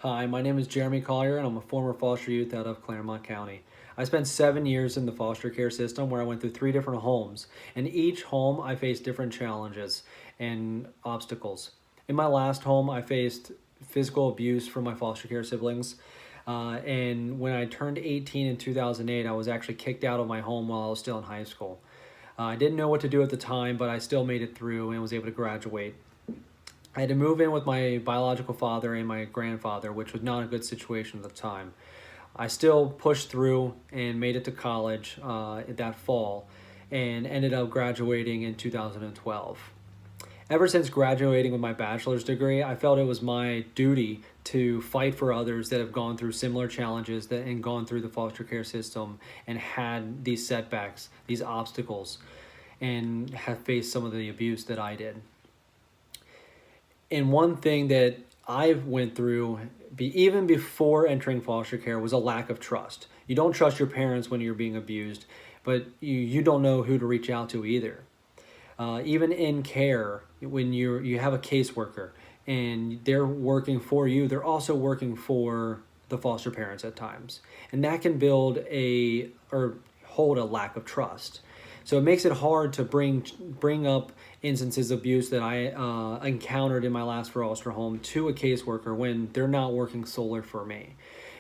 Hi, my name is Jeremy Collier, and I'm a former foster youth out of Claremont County. I spent 7 years in the foster care system where I went through 3 different homes. In each home, I faced different challenges and obstacles. In my last home, I faced physical abuse from my foster care siblings. And when I turned 18 in 2008, I was actually kicked out of my home while I was still in high school. I didn't know what to do at the time, but I still made it through and was able to graduate. I had to move in with my biological father and my grandfather, which was not a good situation at the time. I still pushed through and made it to college that fall and ended up graduating in 2012. Ever since graduating with my bachelor's degree, I felt it was my duty to fight for others that have gone through similar challenges and gone through the foster care system and had these setbacks, these obstacles, and have faced some of the abuse that I did. And one thing that I went through even before entering foster care was a lack of trust. You don't trust your parents when you're being abused, but you don't know who to reach out to either. Even in care, when you have a caseworker and they're working for you, they're also working for the foster parents at times, and that can build or hold a lack of trust. So it makes it hard to bring up instances of abuse that I encountered in my last foster home to a caseworker when they're not working solely for me.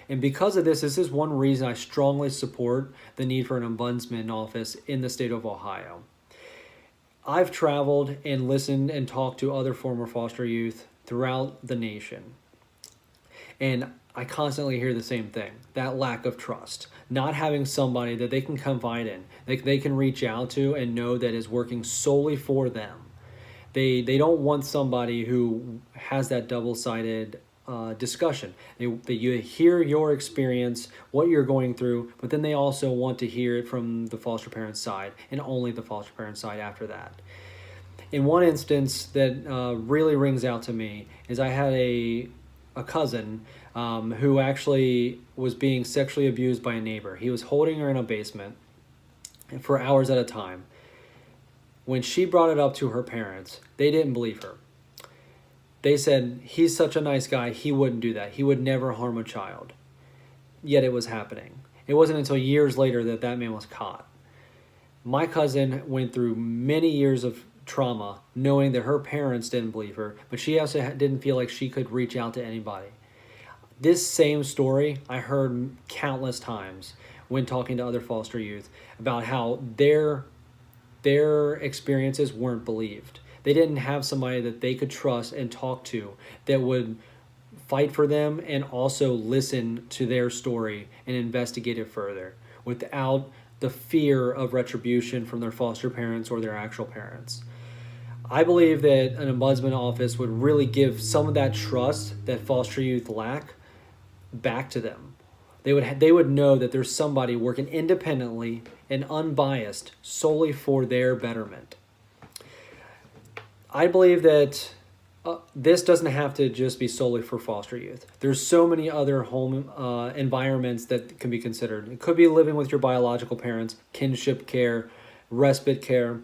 And because of this is one reason I strongly support the need for an ombudsman office in the state of Ohio. I've traveled and listened and talked to other former foster youth throughout the nation. And I constantly hear the same thing, that lack of trust, not having somebody that they can confide in, they can reach out to and know that is working solely for them. They don't want somebody who has that double-sided discussion. You hear your experience, what you're going through, but then they also want to hear it from the foster parent's side and only the foster parent's side after that. In one instance that really rings out to me is I had a cousin who actually was being sexually abused by a neighbor. He was holding her in a basement for hours at a time. When she brought it up to her parents, they didn't believe her. They said, he's such a nice guy, he wouldn't do that. He would never harm a child. Yet it was happening. It wasn't until years later that that man was caught. My cousin went through many years of trauma knowing that her parents didn't believe her, but she also didn't feel like she could reach out to anybody. This same story I heard countless times when talking to other foster youth about how their experiences weren't believed. They didn't have somebody that they could trust and talk to that would fight for them and also listen to their story and investigate it further without the fear of retribution from their foster parents or their actual parents. I believe that an ombudsman office would really give some of that trust that foster youth lack back to them. They would know that there's somebody working independently and unbiased solely for their betterment. I believe that this doesn't have to just be solely for foster youth. There's so many other home environments that can be considered. It could be living with your biological parents, kinship care, respite care,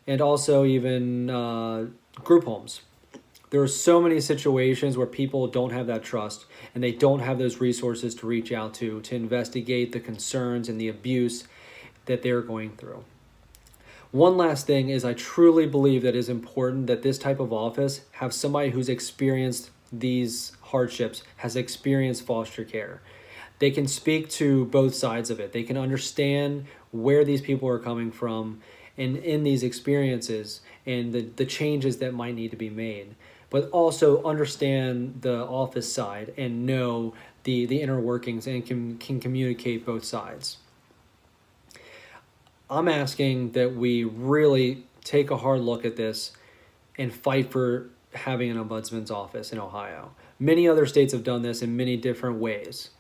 and also even group homes. There are so many situations where people don't have that trust and they don't have those resources to reach out to investigate the concerns and the abuse that they're going through. One last thing is I truly believe that it is important that this type of office have somebody who's experienced these hardships, has experienced foster care. They can speak to both sides of it. They can understand where these people are coming from and in these experiences and the changes that might need to be made, but also understand the office side and know the inner workings and can communicate both sides. I'm asking that we really take a hard look at this and fight for having an ombudsman's office in Ohio. Many other states have done this in many different ways,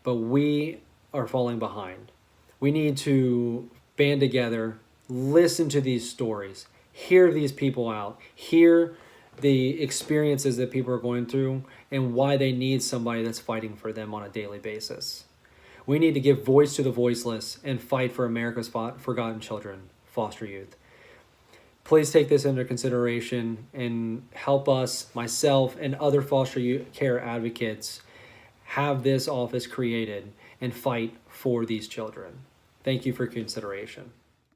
but we are falling behind. We need to band together, listen to these stories, hear these people out, hear the experiences that people are going through and why they need somebody that's fighting for them on a daily basis. We need to give voice to the voiceless and fight for America's forgotten children, foster youth. Please take this into consideration and help us, myself, and other foster care advocates have this office created and fight for these children. Thank you for consideration.